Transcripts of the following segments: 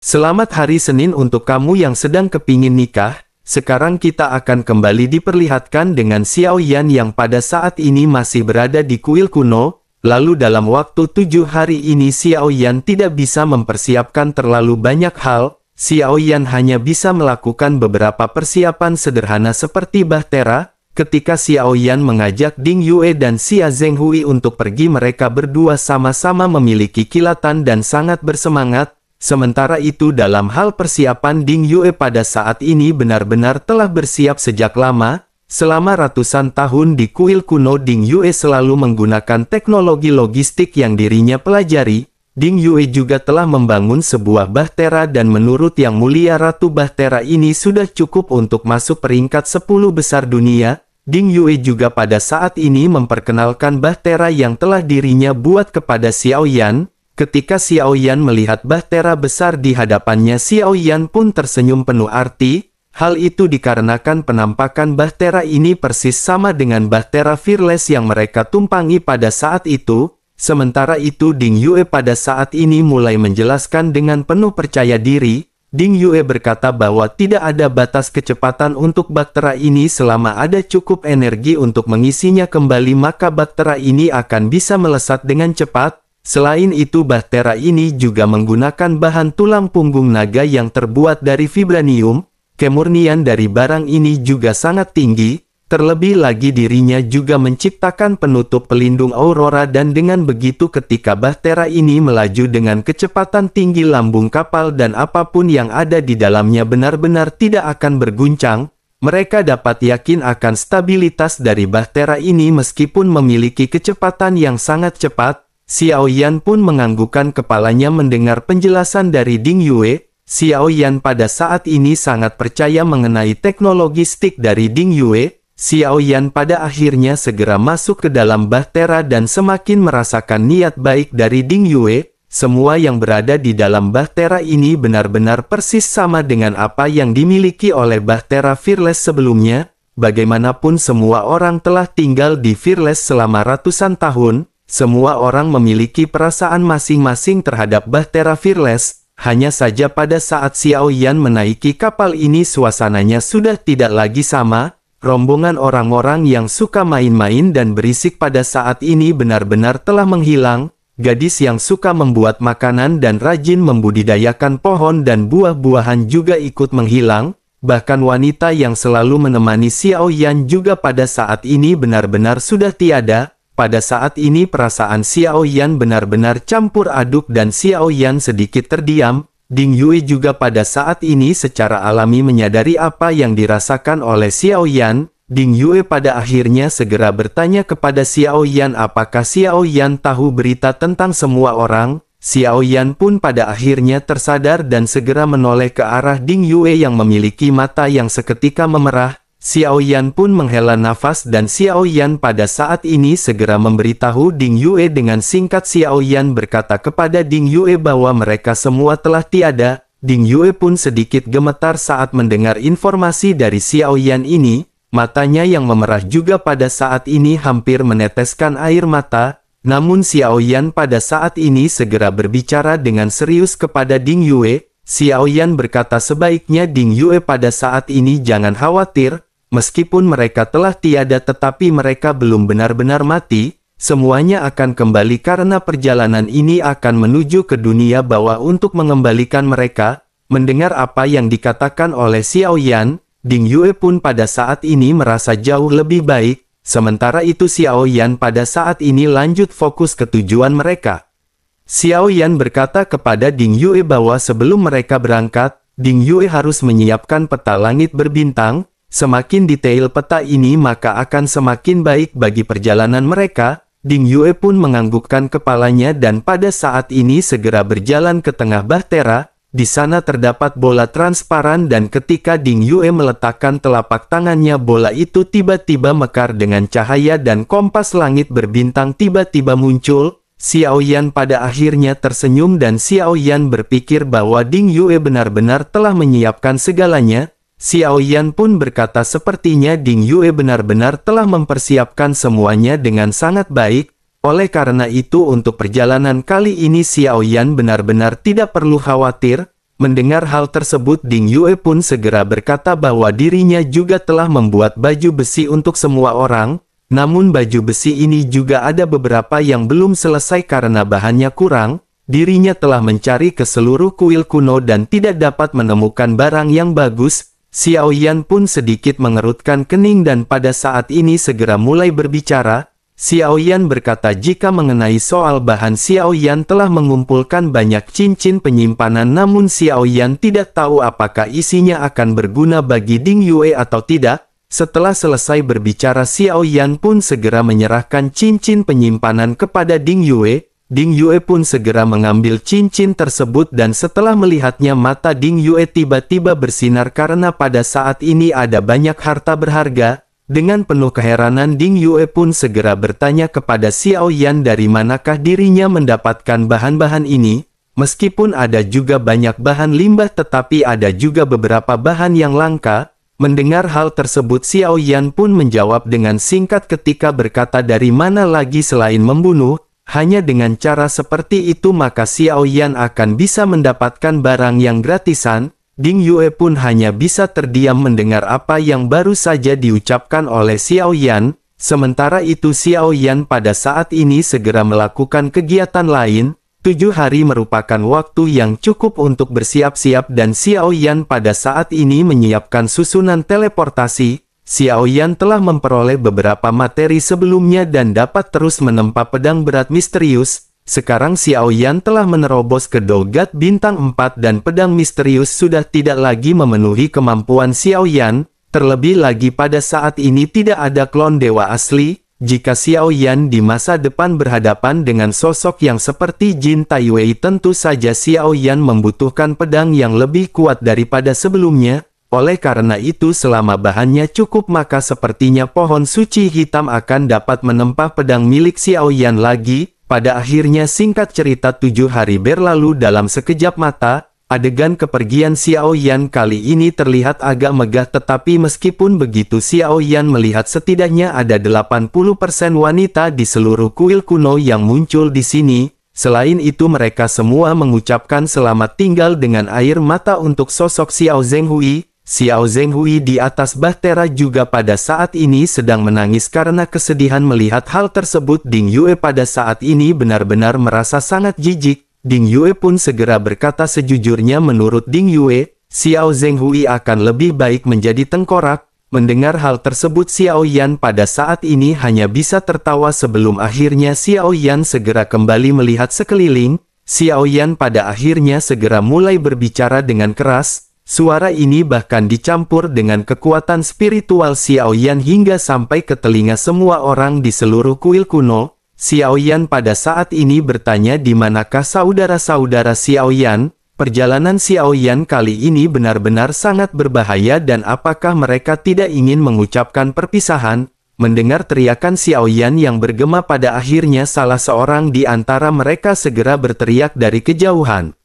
Selamat hari Senin untuk kamu yang sedang kepingin nikah. Sekarang kita akan kembali diperlihatkan dengan Xiao Yan yang pada saat ini masih berada di kuil kuno. Lalu dalam waktu 7 hari ini Xiao Yan tidak bisa mempersiapkan terlalu banyak hal. Xiao Yan hanya bisa melakukan beberapa persiapan sederhana seperti bahtera. Ketika Xiao Yan mengajak Ding Yue dan Xia Zhenghui untuk pergi, mereka berdua sama-sama memiliki kilatan dan sangat bersemangat. Sementara itu dalam hal persiapan, Ding Yue pada saat ini benar-benar telah bersiap sejak lama. Selama ratusan tahun di kuil kuno, Ding Yue selalu menggunakan teknologi logistik yang dirinya pelajari. Ding Yue juga telah membangun sebuah bahtera dan menurut Yang Mulia Ratu, bahtera ini sudah cukup untuk masuk peringkat 10 besar dunia. Ding Yue juga pada saat ini memperkenalkan bahtera yang telah dirinya buat kepada Xiao Yan. Ketika Xiao Yan melihat bahtera besar di hadapannya, Xiao Yan pun tersenyum penuh arti. Hal itu dikarenakan penampakan bahtera ini persis sama dengan bahtera Fearless yang mereka tumpangi pada saat itu. Sementara itu Ding Yue pada saat ini mulai menjelaskan dengan penuh percaya diri. Ding Yue berkata bahwa tidak ada batas kecepatan untuk bahtera ini selama ada cukup energi untuk mengisinya kembali, maka bahtera ini akan bisa melesat dengan cepat. Selain itu bahtera ini juga menggunakan bahan tulang punggung naga yang terbuat dari vibranium. Kemurnian dari barang ini juga sangat tinggi. Terlebih lagi dirinya juga menciptakan penutup pelindung aurora dan dengan begitu ketika bahtera ini melaju dengan kecepatan tinggi, lambung kapal dan apapun yang ada di dalamnya benar-benar tidak akan berguncang. Mereka dapat yakin akan stabilitas dari bahtera ini meskipun memiliki kecepatan yang sangat cepat. Xiao Yan pun menganggukkan kepalanya mendengar penjelasan dari Ding Yue. Xiao Yan pada saat ini sangat percaya mengenai teknologi stick dari Ding Yue. Xiao Yan pada akhirnya segera masuk ke dalam bahtera dan semakin merasakan niat baik dari Ding Yue. Semua yang berada di dalam bahtera ini benar-benar persis sama dengan apa yang dimiliki oleh bahtera Fearless sebelumnya. Bagaimanapun semua orang telah tinggal di Fearless selama ratusan tahun. Semua orang memiliki perasaan masing-masing terhadap bahtera Fearless. Hanya saja pada saat Xiao Yan menaiki kapal ini suasananya sudah tidak lagi sama. Rombongan orang-orang yang suka main-main dan berisik pada saat ini benar-benar telah menghilang. Gadis yang suka membuat makanan dan rajin membudidayakan pohon dan buah-buahan juga ikut menghilang. Bahkan wanita yang selalu menemani Xiao Yan juga pada saat ini benar-benar sudah tiada. Pada saat ini perasaan Xiao Yan benar-benar campur aduk dan Xiao Yan sedikit terdiam. Ding Yue juga pada saat ini secara alami menyadari apa yang dirasakan oleh Xiao Yan. Ding Yue pada akhirnya segera bertanya kepada Xiao Yan apakah Xiao Yan tahu berita tentang semua orang. Xiao Yan pun pada akhirnya tersadar dan segera menoleh ke arah Ding Yue yang memiliki mata yang seketika memerah. Xiao Yan pun menghela nafas dan Xiao Yan pada saat ini segera memberitahu Ding Yue dengan singkat. Xiao Yan berkata kepada Ding Yue bahwa mereka semua telah tiada. Ding Yue pun sedikit gemetar saat mendengar informasi dari Xiao Yan ini. Matanya yang memerah juga pada saat ini hampir meneteskan air mata. Namun Xiao Yan pada saat ini segera berbicara dengan serius kepada Ding Yue. Xiao Yan berkata sebaiknya Ding Yue pada saat ini jangan khawatir. Meskipun mereka telah tiada tetapi mereka belum benar-benar mati. Semuanya akan kembali karena perjalanan ini akan menuju ke dunia bawah untuk mengembalikan mereka. Mendengar apa yang dikatakan oleh Xiao Yan, Ding Yue pun pada saat ini merasa jauh lebih baik. Sementara itu Xiao Yan pada saat ini lanjut fokus ke tujuan mereka. Xiao Yan berkata kepada Ding Yue bahwa sebelum mereka berangkat, Ding Yue harus menyiapkan peta langit berbintang. Semakin detail peta ini maka akan semakin baik bagi perjalanan mereka. Ding Yue pun menganggukkan kepalanya dan pada saat ini segera berjalan ke tengah bahtera. Di sana terdapat bola transparan dan ketika Ding Yue meletakkan telapak tangannya, bola itu tiba-tiba mekar dengan cahaya dan kompas langit berbintang tiba-tiba muncul. Xiao Yan pada akhirnya tersenyum dan Xiao Yan berpikir bahwa Ding Yue benar-benar telah menyiapkan segalanya. Xiao Yan pun berkata sepertinya Ding Yue benar-benar telah mempersiapkan semuanya dengan sangat baik. Oleh karena itu untuk perjalanan kali ini Xiao Yan benar-benar tidak perlu khawatir. Mendengar hal tersebut Ding Yue pun segera berkata bahwa dirinya juga telah membuat baju besi untuk semua orang, namun baju besi ini juga ada beberapa yang belum selesai karena bahannya kurang. Dirinya telah mencari ke seluruh kuil kuno dan tidak dapat menemukan barang yang bagus. Xiao Yan pun sedikit mengerutkan kening dan pada saat ini segera mulai berbicara. Xiao Yan berkata jika mengenai soal bahan Xiao Yan telah mengumpulkan banyak cincin penyimpanan namun Xiao Yan tidak tahu apakah isinya akan berguna bagi Ding Yue atau tidak. Setelah selesai berbicara Xiao Yan pun segera menyerahkan cincin penyimpanan kepada Ding Yue. Ding Yue pun segera mengambil cincin tersebut dan setelah melihatnya mata Ding Yue tiba-tiba bersinar karena pada saat ini ada banyak harta berharga. Dengan penuh keheranan Ding Yue pun segera bertanya kepada Xiao Yan dari manakah dirinya mendapatkan bahan-bahan ini. Meskipun ada juga banyak bahan limbah tetapi ada juga beberapa bahan yang langka. Mendengar hal tersebut Xiao Yan pun menjawab dengan singkat ketika berkata dari mana lagi selain membunuh. Hanya dengan cara seperti itu maka Xiao Yan akan bisa mendapatkan barang yang gratisan. Ding Yue pun hanya bisa terdiam mendengar apa yang baru saja diucapkan oleh Xiao Yan. Sementara itu Xiao Yan pada saat ini segera melakukan kegiatan lain. 7 hari merupakan waktu yang cukup untuk bersiap-siap dan Xiao Yan pada saat ini menyiapkan susunan teleportasi. Xiao Yan telah memperoleh beberapa materi sebelumnya dan dapat terus menempa pedang berat misterius. Sekarang Xiao Yan telah menerobos ke Dogat Bintang 4 dan pedang misterius sudah tidak lagi memenuhi kemampuan Xiao Yan. Terlebih lagi pada saat ini tidak ada klon dewa asli. Jika Xiao Yan di masa depan berhadapan dengan sosok yang seperti Jin Taiwei tentu saja Xiao Yan membutuhkan pedang yang lebih kuat daripada sebelumnya. Oleh karena itu selama bahannya cukup maka sepertinya pohon suci hitam akan dapat menempa pedang milik Xiao Yan lagi. Pada akhirnya singkat cerita 7 hari berlalu dalam sekejap mata. Adegan kepergian Xiao Yan kali ini terlihat agak megah tetapi meskipun begitu Xiao Yan melihat setidaknya ada 80% wanita di seluruh kuil kuno yang muncul di sini. Selain itu mereka semua mengucapkan selamat tinggal dengan air mata untuk sosok Xiao Zhenghui. Xiao Zhenghui di atas bahtera juga pada saat ini sedang menangis karena kesedihan melihat hal tersebut. Ding Yue pada saat ini benar-benar merasa sangat jijik. Ding Yue pun segera berkata sejujurnya menurut Ding Yue, Xiao Zhenghui akan lebih baik menjadi tengkorak. Mendengar hal tersebut Xiao Yan pada saat ini hanya bisa tertawa sebelum akhirnya Xiao Yan segera kembali melihat sekeliling. Xiao Yan pada akhirnya segera mulai berbicara dengan keras. Suara ini bahkan dicampur dengan kekuatan spiritual Xiao Yan hingga sampai ke telinga semua orang di seluruh kuil kuno. Xiao Yan pada saat ini bertanya di manakah saudara-saudara Xiao Yan. Perjalanan Xiao Yan kali ini benar-benar sangat berbahaya dan apakah mereka tidak ingin mengucapkan perpisahan? Mendengar teriakan Xiao Yan yang bergema pada akhirnya salah seorang di antara mereka segera berteriak dari kejauhan.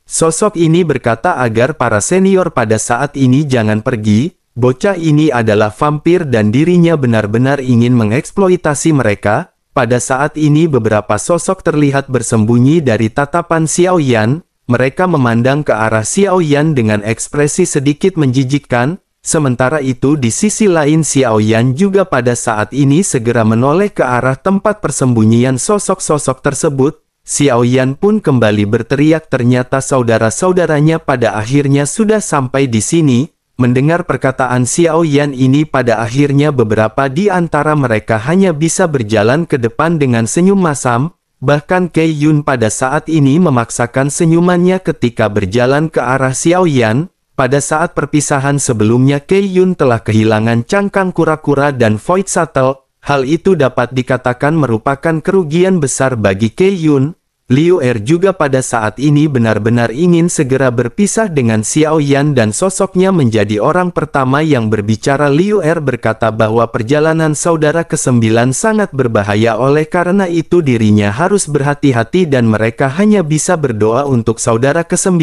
Sosok ini berkata agar para senior pada saat ini jangan pergi. Bocah ini adalah vampir dan dirinya benar-benar ingin mengeksploitasi mereka. Pada saat ini beberapa sosok terlihat bersembunyi dari tatapan Xiao Yan. Mereka memandang ke arah Xiao Yan dengan ekspresi sedikit menjijikkan. Sementara itu di sisi lain Xiao Yan juga pada saat ini segera menoleh ke arah tempat persembunyian sosok-sosok tersebut. Xiao Yan pun kembali berteriak ternyata saudara-saudaranya pada akhirnya sudah sampai di sini. Mendengar perkataan Xiao Yan ini pada akhirnya beberapa di antara mereka hanya bisa berjalan ke depan dengan senyum masam. Bahkan Kei Yun pada saat ini memaksakan senyumannya ketika berjalan ke arah Xiao Yan. Pada saat perpisahan sebelumnya Kei Yun telah kehilangan cangkang kura-kura dan Void Shuttle. Hal itu dapat dikatakan merupakan kerugian besar bagi Kei Yun. Liu Er juga pada saat ini benar-benar ingin segera berpisah dengan Xiao Yan dan sosoknya menjadi orang pertama yang berbicara. Liu Er berkata bahwa perjalanan saudara ke-9 sangat berbahaya oleh karena itu dirinya harus berhati-hati dan mereka hanya bisa berdoa untuk saudara ke-9.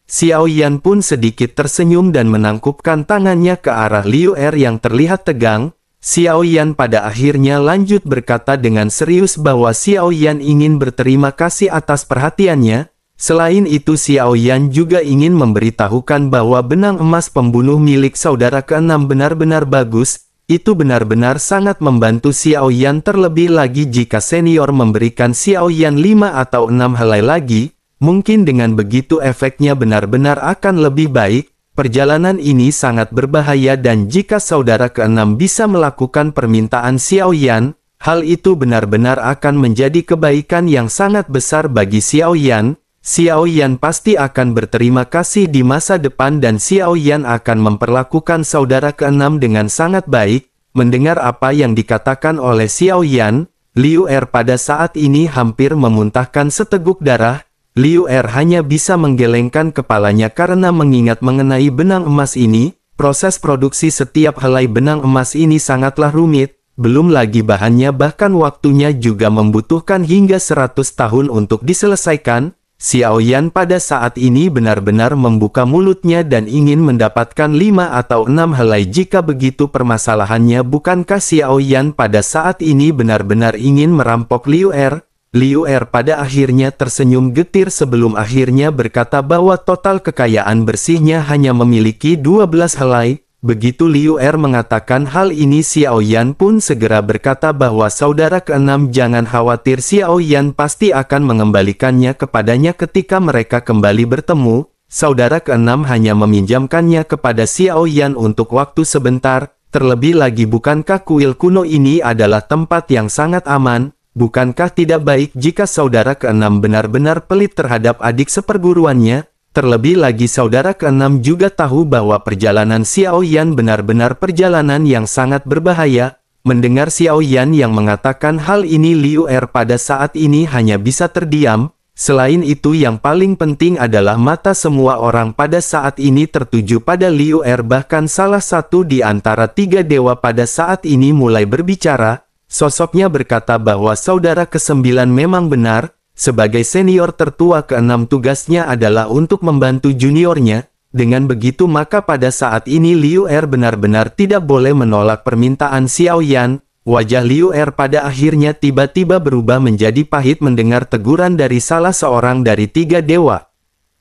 Xiao Yan pun sedikit tersenyum dan menangkupkan tangannya ke arah Liu Er yang terlihat tegang. Xiao Yan pada akhirnya lanjut berkata dengan serius bahwa Xiao Yan ingin berterima kasih atas perhatiannya. Selain itu Xiao Yan juga ingin memberitahukan bahwa benang emas pembunuh milik saudara keenam benar-benar bagus. Itu benar-benar sangat membantu Xiao Yan, terlebih lagi jika senior memberikan Xiao Yan 5 atau 6 helai lagi, mungkin dengan begitu efeknya benar-benar akan lebih baik. Perjalanan ini sangat berbahaya dan jika saudara keenam bisa melakukan permintaan Xiao Yan, hal itu benar-benar akan menjadi kebaikan yang sangat besar bagi Xiao Yan. Xiao Yan pasti akan berterima kasih di masa depan dan Xiao Yan akan memperlakukan saudara keenam dengan sangat baik. Mendengar apa yang dikatakan oleh Xiao Yan, Liu Er pada saat ini hampir memuntahkan seteguk darah. Liu Er hanya bisa menggelengkan kepalanya karena mengingat mengenai benang emas ini. Proses produksi setiap helai benang emas ini sangatlah rumit, belum lagi bahannya bahkan waktunya juga membutuhkan hingga 100 tahun untuk diselesaikan. Xiao Yan pada saat ini benar-benar membuka mulutnya dan ingin mendapatkan 5 atau 6 helai. Jika begitu permasalahannya, bukankah Xiao Yan pada saat ini benar-benar ingin merampok Liu Er? Liu Er pada akhirnya tersenyum getir sebelum akhirnya berkata bahwa total kekayaan bersihnya hanya memiliki 12 helai. Begitu Liu Er mengatakan hal ini, Xiao Yan pun segera berkata bahwa saudara keenam jangan khawatir, Xiao Yan pasti akan mengembalikannya kepadanya ketika mereka kembali bertemu. Saudara keenam hanya meminjamkannya kepada Xiao Yan untuk waktu sebentar. Terlebih lagi, bukankah kuil kuno ini adalah tempat yang sangat aman? Bukankah tidak baik jika saudara keenam benar-benar pelit terhadap adik seperguruannya? Terlebih lagi saudara keenam juga tahu bahwa perjalanan Xiao Yan benar-benar perjalanan yang sangat berbahaya. Mendengar Xiao Yan yang mengatakan hal ini, Liu Er pada saat ini hanya bisa terdiam. Selain itu yang paling penting adalah mata semua orang pada saat ini tertuju pada Liu Er. Bahkan salah satu di antara 3 dewa pada saat ini mulai berbicara. Sosoknya berkata bahwa saudara ke-9 memang benar. Sebagai senior tertua ke-6 tugasnya adalah untuk membantu juniornya. Dengan begitu maka pada saat ini Liu Er benar-benar tidak boleh menolak permintaan Xiao Yan. Wajah Liu Er pada akhirnya tiba-tiba berubah menjadi pahit mendengar teguran dari salah seorang dari 3 dewa.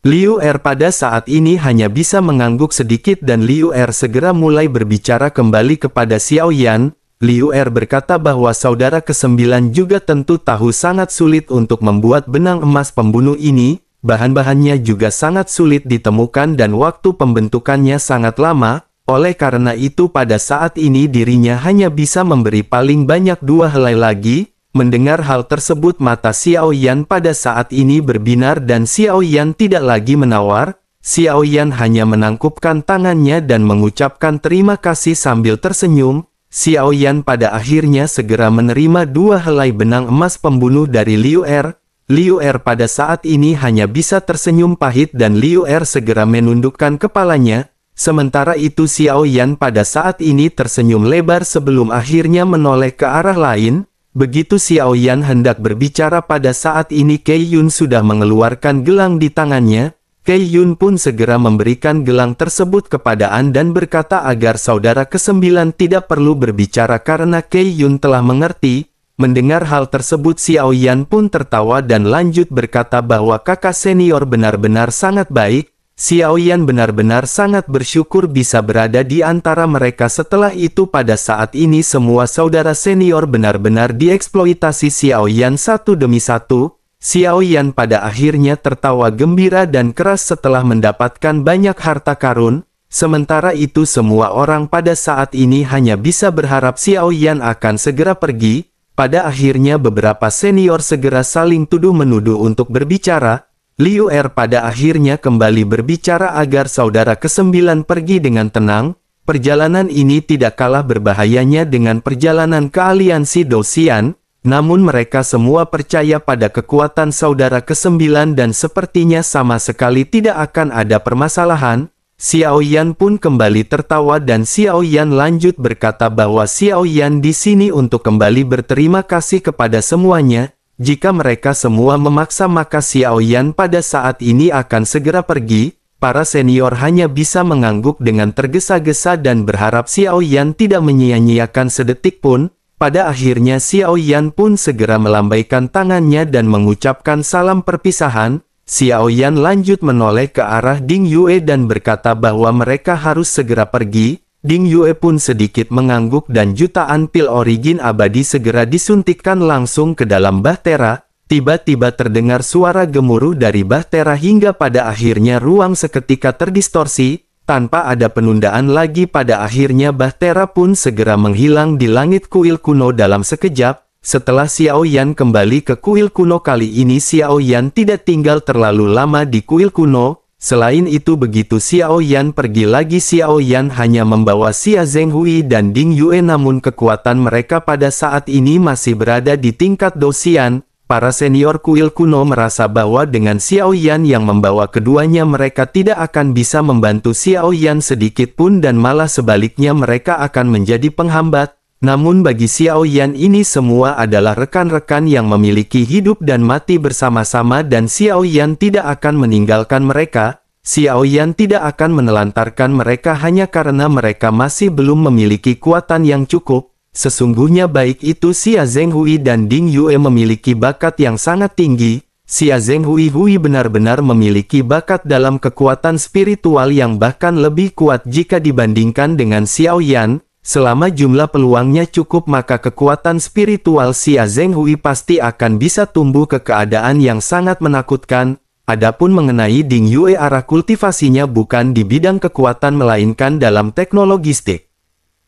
Liu Er pada saat ini hanya bisa mengangguk sedikit dan Liu Er segera mulai berbicara kembali kepada Xiao Yan. Liu Er berkata bahwa saudara ke-9 juga tentu tahu sangat sulit untuk membuat benang emas pembunuh ini, bahan-bahannya juga sangat sulit ditemukan dan waktu pembentukannya sangat lama, oleh karena itu pada saat ini dirinya hanya bisa memberi paling banyak 2 helai lagi. Mendengar hal tersebut mata Xiao Yan pada saat ini berbinar dan Xiao Yan tidak lagi menawar. Xiao Yan hanya menangkupkan tangannya dan mengucapkan terima kasih sambil tersenyum. Xiao Yan pada akhirnya segera menerima 2 helai benang emas pembunuh dari Liu Er. Liu Er pada saat ini hanya bisa tersenyum pahit dan Liu Er segera menundukkan kepalanya. Sementara itu Xiao Yan pada saat ini tersenyum lebar sebelum akhirnya menoleh ke arah lain. Begitu Xiao Yan hendak berbicara pada saat ini Kei Yun sudah mengeluarkan gelang di tangannya. Kei Yun pun segera memberikan gelang tersebut kepada An dan berkata agar saudara ke-9 tidak perlu berbicara karena Kei Yun telah mengerti. Mendengar hal tersebut Xiao Yan pun tertawa dan lanjut berkata bahwa kakak senior benar-benar sangat baik. Xiao Yan benar-benar sangat bersyukur bisa berada di antara mereka. Setelah itu pada saat ini semua saudara senior benar-benar dieksploitasi Xiao Yan satu demi satu. Xiao Yan pada akhirnya tertawa gembira dan keras setelah mendapatkan banyak harta karun. Sementara itu semua orang pada saat ini hanya bisa berharap Xiao Yan akan segera pergi. Pada akhirnya beberapa senior segera saling tuduh-menuduh untuk berbicara. Liu Er pada akhirnya kembali berbicara agar saudara ke-9 pergi dengan tenang. Perjalanan ini tidak kalah berbahayanya dengan perjalanan ke aliansi Dosian. Namun mereka semua percaya pada kekuatan saudara ke-9 dan sepertinya sama sekali tidak akan ada permasalahan. Xiao Yan pun kembali tertawa dan Xiao Yan lanjut berkata bahwa Xiao Yan di sini untuk kembali berterima kasih kepada semuanya. Jika mereka semua memaksa maka Xiao Yan pada saat ini akan segera pergi. Para senior hanya bisa mengangguk dengan tergesa-gesa dan berharap Xiao Yan tidak menyia-nyiakan sedetik pun. Pada akhirnya Xiao Yan pun segera melambaikan tangannya dan mengucapkan salam perpisahan. Xiao Yan lanjut menoleh ke arah Ding Yue dan berkata bahwa mereka harus segera pergi. Ding Yue pun sedikit mengangguk dan jutaan pil origin abadi segera disuntikkan langsung ke dalam bahtera. Tiba-tiba terdengar suara gemuruh dari bahtera hingga pada akhirnya ruang seketika terdistorsi. Tanpa ada penundaan lagi pada akhirnya bahtera pun segera menghilang di langit kuil kuno dalam sekejap. Setelah Xiao Yan kembali ke kuil kuno kali ini Xiao Yan tidak tinggal terlalu lama di kuil kuno. Selain itu begitu Xiao Yan pergi lagi Xiao Yan hanya membawa Xia Zhenghui dan Ding Yue namun kekuatan mereka pada saat ini masih berada di tingkat Dosian. Para senior kuil kuno merasa bahwa dengan Xiao Yan yang membawa keduanya mereka tidak akan bisa membantu Xiao Yan sedikit pun dan malah sebaliknya mereka akan menjadi penghambat. Namun bagi Xiao Yan ini semua adalah rekan-rekan yang memiliki hidup dan mati bersama-sama dan Xiao Yan tidak akan meninggalkan mereka. Xiao Yan tidak akan menelantarkan mereka hanya karena mereka masih belum memiliki kekuatan yang cukup. Sesungguhnya baik itu Xia Zhenghui dan Ding Yue memiliki bakat yang sangat tinggi. Xia Zhenghui benar-benar memiliki bakat dalam kekuatan spiritual yang bahkan lebih kuat jika dibandingkan dengan Xiao Yan. Selama jumlah peluangnya cukup maka kekuatan spiritual Xia Zhenghui pasti akan bisa tumbuh ke keadaan yang sangat menakutkan. Adapun mengenai Ding Yue arah kultivasinya bukan di bidang kekuatan melainkan dalam teknologistik.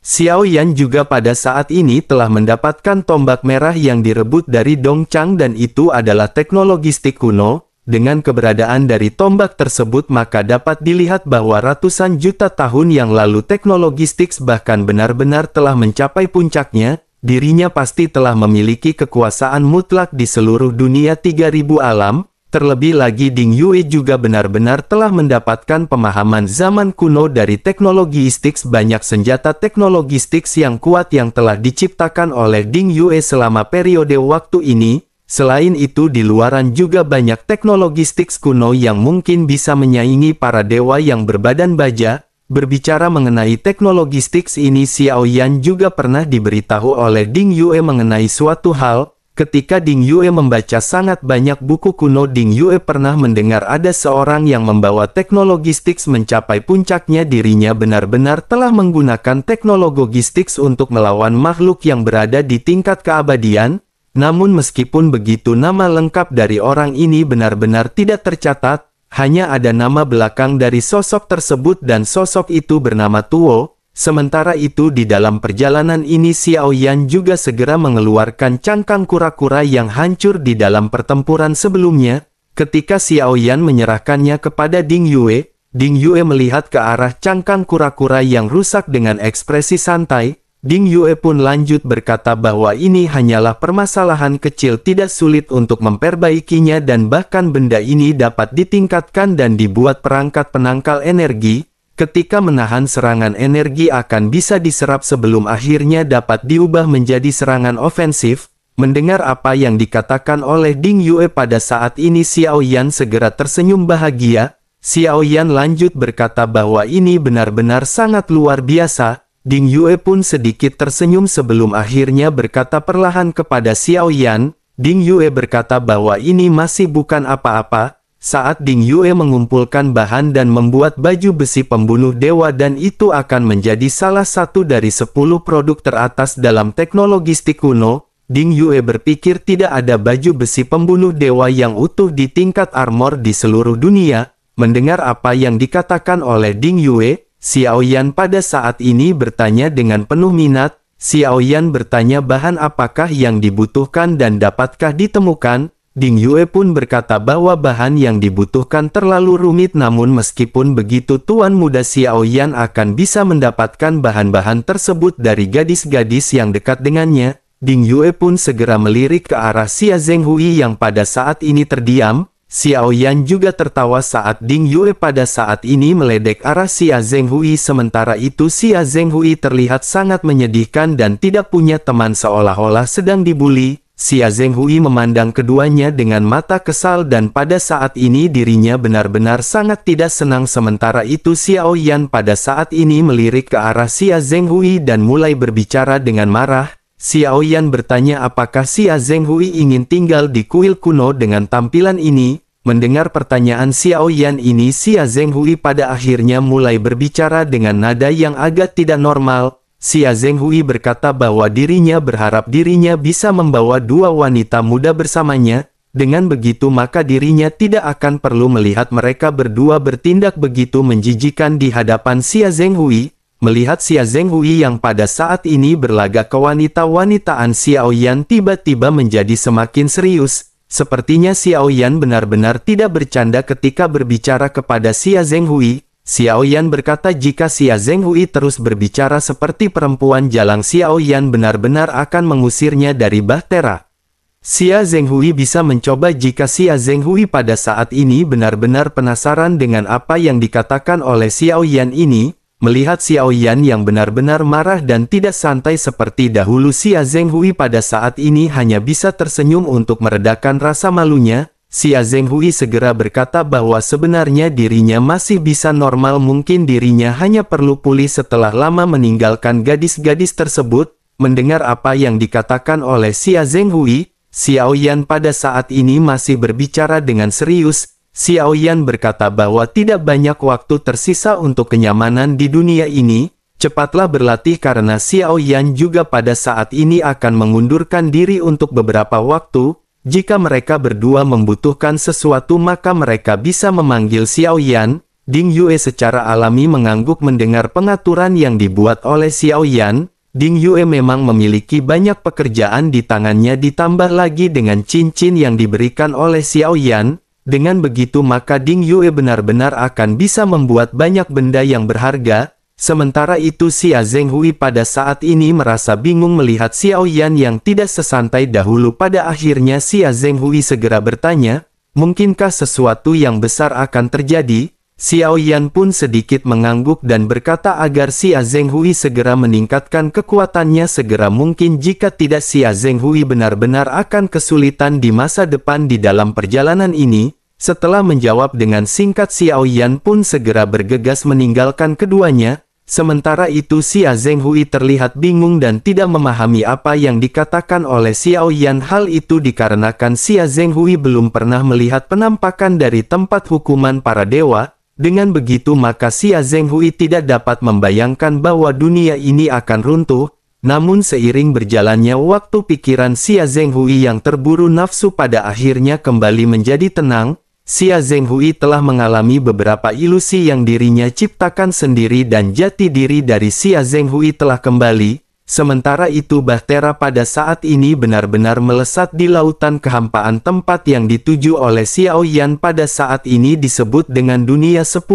Xiao Yan juga pada saat ini telah mendapatkan tombak merah yang direbut dari Dong Chang dan itu adalah teknologistik kuno. Dengan keberadaan dari tombak tersebut maka dapat dilihat bahwa ratusan juta tahun yang lalu teknologistik bahkan benar-benar telah mencapai puncaknya. Dirinya pasti telah memiliki kekuasaan mutlak di seluruh dunia 3000 alam. Terlebih lagi Ding Yue juga benar-benar telah mendapatkan pemahaman zaman kuno dari teknologistik. Banyak senjata teknologistik yang kuat yang telah diciptakan oleh Ding Yue selama periode waktu ini. Selain itu di luaran juga banyak teknologistik kuno yang mungkin bisa menyaingi para dewa yang berbadan baja. Berbicara mengenai teknologistik ini Xiao Yan juga pernah diberitahu oleh Ding Yue mengenai suatu hal. Ketika Ding Yue membaca sangat banyak buku kuno Ding Yue pernah mendengar ada seorang yang membawa teknologistik mencapai puncaknya dirinya benar-benar telah menggunakan teknologistik untuk melawan makhluk yang berada di tingkat keabadian. Namun meskipun begitu nama lengkap dari orang ini benar-benar tidak tercatat, hanya ada nama belakang dari sosok tersebut dan sosok itu bernama Tuo. Sementara itu di dalam perjalanan ini Xiao Yan juga segera mengeluarkan cangkang kura-kura yang hancur di dalam pertempuran sebelumnya. Ketika Xiao Yan menyerahkannya kepada Ding Yue melihat ke arah cangkang kura-kura yang rusak dengan ekspresi santai. Ding Yue pun lanjut berkata bahwa ini hanyalah permasalahan kecil tidak sulit untuk memperbaikinya dan bahkan benda ini dapat ditingkatkan dan dibuat perangkat penangkal energi. Ketika menahan serangan energi akan bisa diserap sebelum akhirnya dapat diubah menjadi serangan ofensif. Mendengar apa yang dikatakan oleh Ding Yue pada saat ini Xiao Yan segera tersenyum bahagia. Xiao Yan lanjut berkata bahwa ini benar-benar sangat luar biasa. Ding Yue pun sedikit tersenyum sebelum akhirnya berkata perlahan kepada Xiao Yan. Ding Yue berkata bahwa ini masih bukan apa-apa. Saat Ding Yue mengumpulkan bahan dan membuat baju besi pembunuh dewa dan itu akan menjadi salah satu dari 10 produk teratas dalam teknologistik kuno. Ding Yue berpikir tidak ada baju besi pembunuh dewa yang utuh di tingkat armor di seluruh dunia. Mendengar apa yang dikatakan oleh Ding Yue, Xiao Yan pada saat ini bertanya dengan penuh minat. Xiao Yan bertanya bahan apakah yang dibutuhkan dan dapatkah ditemukan. Ding Yue pun berkata bahwa bahan yang dibutuhkan terlalu rumit namun meskipun begitu Tuan Muda Xiao Yan akan bisa mendapatkan bahan-bahan tersebut dari gadis-gadis yang dekat dengannya. Ding Yue pun segera melirik ke arah Xia Zhenghui yang pada saat ini terdiam. Xiao Yan juga tertawa saat Ding Yue pada saat ini meledek arah Xia Zhenghui sementara itu Xia Zhenghui terlihat sangat menyedihkan dan tidak punya teman seolah-olah sedang dibuli. Xia Zhenghui memandang keduanya dengan mata kesal dan pada saat ini dirinya benar-benar sangat tidak senang sementara itu Xiao Yan pada saat ini melirik ke arah Xia Zhenghui dan mulai berbicara dengan marah. Xiao Yan bertanya apakah Xia Zhenghui ingin tinggal di kuil kuno dengan tampilan ini. Mendengar pertanyaan Xiao Yan ini, Xia Zhenghui pada akhirnya mulai berbicara dengan nada yang agak tidak normal. Xia Zhenghui berkata bahwa dirinya berharap dirinya bisa membawa dua wanita muda bersamanya. Dengan begitu maka dirinya tidak akan perlu melihat mereka berdua bertindak begitu menjijikan di hadapan Xia Zhenghui. Melihat Xia Zhenghui yang pada saat ini berlagak kewanita-wanitaan, Xiao Yan tiba-tiba menjadi semakin serius. Sepertinya Xiao Yan benar-benar tidak bercanda ketika berbicara kepada Xia Zhenghui. Xiao Yan berkata jika Xia Zhenghui terus berbicara seperti perempuan jalang, Xiao Yan benar-benar akan mengusirnya dari Bahtera. Xia Zhenghui bisa mencoba jika Xia Zhenghui pada saat ini benar-benar penasaran dengan apa yang dikatakan oleh Xiao Yan ini. Melihat Xiao Yan yang benar-benar marah dan tidak santai seperti dahulu, Xia Zhenghui pada saat ini hanya bisa tersenyum untuk meredakan rasa malunya. Xia Zhenghui segera berkata bahwa sebenarnya dirinya masih bisa normal, mungkin dirinya hanya perlu pulih setelah lama meninggalkan gadis-gadis tersebut. Mendengar apa yang dikatakan oleh Xia Zhenghui, Xiao Yan pada saat ini masih berbicara dengan serius. Xiao Yan berkata bahwa tidak banyak waktu tersisa untuk kenyamanan di dunia ini. Cepatlah berlatih karena Xiao Yan juga pada saat ini akan mengundurkan diri untuk beberapa waktu. Jika mereka berdua membutuhkan sesuatu maka mereka bisa memanggil Xiao Yan. Ding Yue secara alami mengangguk mendengar pengaturan yang dibuat oleh Xiao Yan. Ding Yue memang memiliki banyak pekerjaan di tangannya, ditambah lagi dengan cincin yang diberikan oleh Xiao Yan. Dengan begitu maka Ding Yue benar-benar akan bisa membuat banyak benda yang berharga. Sementara itu Xia Zhenghui pada saat ini merasa bingung melihat Xiao Yan yang tidak sesantai dahulu. Pada akhirnya Xia Zhenghui segera bertanya, mungkinkah sesuatu yang besar akan terjadi? Xiao Yan pun sedikit mengangguk dan berkata agar Xia Zhenghui segera meningkatkan kekuatannya segera mungkin, jika tidak Xia Zhenghui benar-benar akan kesulitan di masa depan di dalam perjalanan ini. Setelah menjawab dengan singkat, Xiao Yan pun segera bergegas meninggalkan keduanya. Sementara itu Xia Zhenghui terlihat bingung dan tidak memahami apa yang dikatakan oleh Xiao Yan. Hal itu dikarenakan Xia Zhenghui belum pernah melihat penampakan dari tempat hukuman para dewa. Dengan begitu maka Xia Zhenghui tidak dapat membayangkan bahwa dunia ini akan runtuh. Namun seiring berjalannya waktu, pikiran Xia Zhenghui yang terburu nafsu pada akhirnya kembali menjadi tenang. Xia Zhenghui telah mengalami beberapa ilusi yang dirinya ciptakan sendiri dan jati diri dari Xia Zhenghui telah kembali. Sementara itu Bahtera pada saat ini benar-benar melesat di lautan kehampaan. Tempat yang dituju oleh Xiao Yan pada saat ini disebut dengan dunia 10.000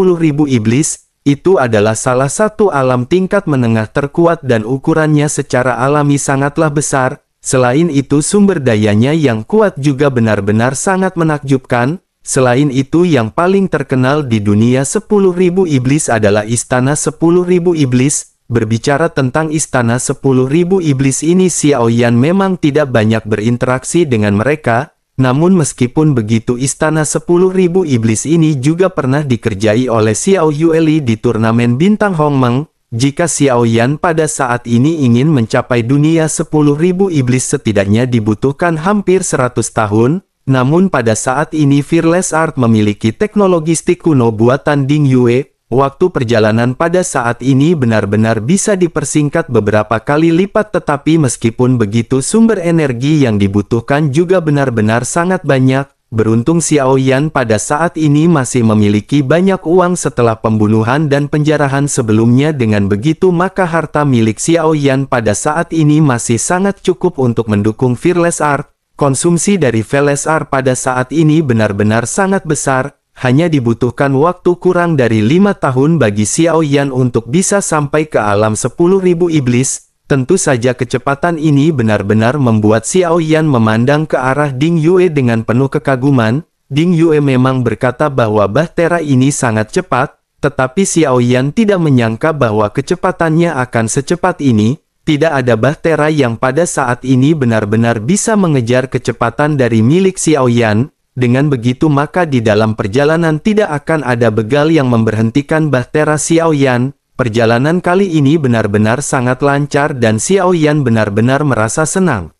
iblis. Itu adalah salah satu alam tingkat menengah terkuat dan ukurannya secara alami sangatlah besar. Selain itu sumber dayanya yang kuat juga benar-benar sangat menakjubkan. Selain itu yang paling terkenal di dunia 10.000 iblis adalah Istana 10.000 Iblis. Berbicara tentang Istana 10.000 Iblis ini, Xiao Yan memang tidak banyak berinteraksi dengan mereka. Namun meskipun begitu, Istana 10.000 Iblis ini juga pernah dikerjai oleh Xiao Yueli di turnamen bintang Hongmeng. Jika Xiao Yan pada saat ini ingin mencapai dunia 10.000 Iblis setidaknya dibutuhkan hampir 100 tahun. Namun pada saat ini Fearless Art memiliki teknologi stick kuno buatan Ding Yue. Waktu perjalanan pada saat ini benar-benar bisa dipersingkat beberapa kali lipat, tetapi meskipun begitu sumber energi yang dibutuhkan juga benar-benar sangat banyak. Beruntung Xiao Yan pada saat ini masih memiliki banyak uang setelah pembunuhan dan penjarahan sebelumnya. Dengan begitu maka harta milik Xiao Yan pada saat ini masih sangat cukup untuk mendukung Fearless Art. Konsumsi dari Fearless Art pada saat ini benar-benar sangat besar. Hanya dibutuhkan waktu kurang dari 5 tahun bagi Xiao Yan untuk bisa sampai ke alam 10.000 iblis. Tentu saja kecepatan ini benar-benar membuat Xiao Yan memandang ke arah Ding Yue dengan penuh kekaguman. Ding Yue memang berkata bahwa Bahtera ini sangat cepat, tetapi Xiao Yan tidak menyangka bahwa kecepatannya akan secepat ini. Tidak ada Bahtera yang pada saat ini benar-benar bisa mengejar kecepatan dari milik Xiao Yan. Dengan begitu maka di dalam perjalanan tidak akan ada begal yang memberhentikan Bahtera Xiao Yan. Perjalanan kali ini benar-benar sangat lancar dan Xiao Yan benar-benar merasa senang.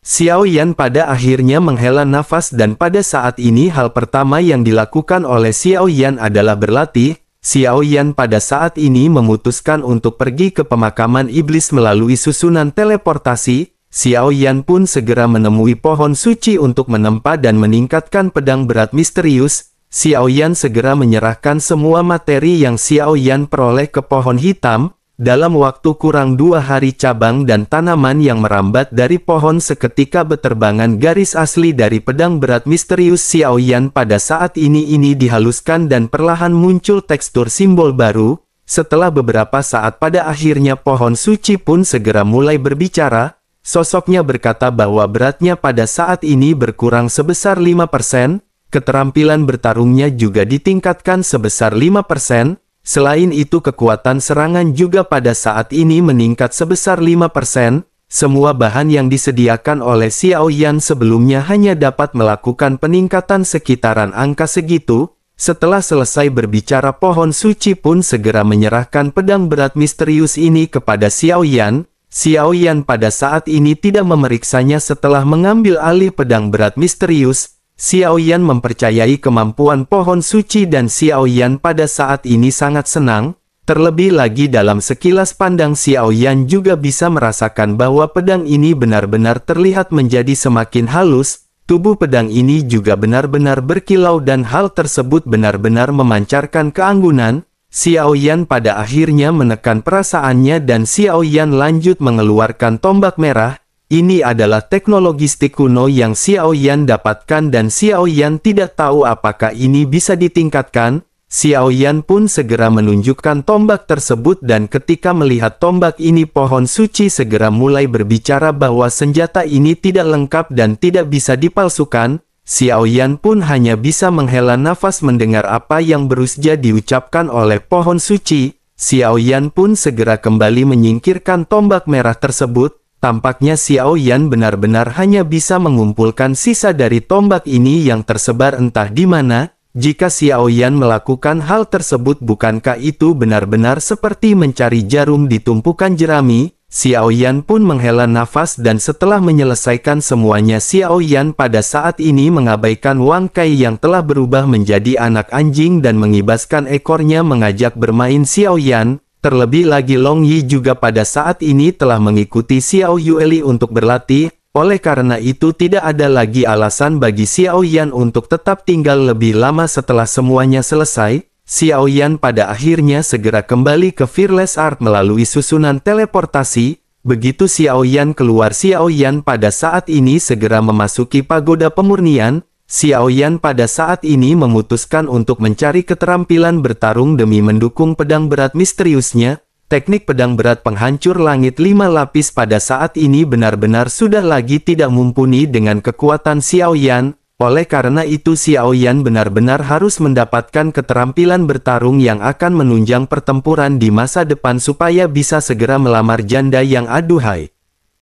Xiao Yan pada akhirnya menghela nafas dan pada saat ini hal pertama yang dilakukan oleh Xiao Yan adalah berlatih. Xiao Yan pada saat ini memutuskan untuk pergi ke pemakaman iblis melalui susunan teleportasi. Xiao Yan pun segera menemui pohon suci untuk menempa dan meningkatkan pedang berat misterius. Xiao Yan segera menyerahkan semua materi yang Xiao Yan peroleh ke pohon hitam. Dalam waktu kurang 2 hari cabang dan tanaman yang merambat dari pohon seketika beterbangan garis asli dari pedang berat misterius Xiao Yan pada saat ini dihaluskan dan perlahan muncul tekstur simbol baru. Setelah beberapa saat pada akhirnya pohon suci pun segera mulai berbicara. Sosoknya berkata bahwa beratnya pada saat ini berkurang sebesar 5%, keterampilan bertarungnya juga ditingkatkan sebesar 5%. Selain itu kekuatan serangan juga pada saat ini meningkat sebesar 5%, semua bahan yang disediakan oleh Xiao Yan sebelumnya hanya dapat melakukan peningkatan sekitaran angka segitu. Setelah selesai berbicara pohon suci pun segera menyerahkan pedang berat misterius ini kepada Xiao Yan. Xiao Yan pada saat ini tidak memeriksanya setelah mengambil alih pedang berat misterius. Xiao Yan mempercayai kemampuan pohon suci dan Xiao Yan pada saat ini sangat senang. Terlebih lagi dalam sekilas pandang Xiao Yan juga bisa merasakan bahwa pedang ini benar-benar terlihat menjadi semakin halus. Tubuh pedang ini juga benar-benar berkilau dan hal tersebut benar-benar memancarkan keanggunan. Xiao Yan pada akhirnya menekan perasaannya dan Xiao Yan lanjut mengeluarkan tombak merah. Ini adalah teknologi stik kuno yang Xiao Yan dapatkan dan Xiao Yan tidak tahu apakah ini bisa ditingkatkan. Xiao Yan pun segera menunjukkan tombak tersebut dan ketika melihat tombak ini pohon suci segera mulai berbicara bahwa senjata ini tidak lengkap dan tidak bisa dipalsukan. Xiao Yan pun hanya bisa menghela nafas mendengar apa yang berusja diucapkan oleh pohon suci. Xiao Yan pun segera kembali menyingkirkan tombak merah tersebut. Tampaknya Xiao Yan benar-benar hanya bisa mengumpulkan sisa dari tombak ini yang tersebar entah di mana. Jika Xiao Yan melakukan hal tersebut bukankah itu benar-benar seperti mencari jarum di tumpukan jerami? Xiao Yan pun menghela nafas dan setelah menyelesaikan semuanya Xiao Yan pada saat ini mengabaikan Wang Kai yang telah berubah menjadi anak anjing dan mengibaskan ekornya mengajak bermain Xiao Yan. Terlebih lagi Long Yi juga pada saat ini telah mengikuti Xiao Yueli untuk berlatih, oleh karena itu tidak ada lagi alasan bagi Xiao Yan untuk tetap tinggal lebih lama setelah semuanya selesai. Xiao Yan pada akhirnya segera kembali ke Fearless Art melalui susunan teleportasi. Begitu Xiao Yan keluar Xiao Yan pada saat ini segera memasuki pagoda pemurnian. Xiao Yan pada saat ini memutuskan untuk mencari keterampilan bertarung demi mendukung pedang berat misteriusnya. Teknik pedang berat penghancur langit 5 lapis pada saat ini benar-benar sudah lagi tidak mumpuni dengan kekuatan Xiao Yan. Oleh karena itu Xiao Yan benar-benar harus mendapatkan keterampilan bertarung yang akan menunjang pertempuran di masa depan supaya bisa segera melamar janda yang aduhai.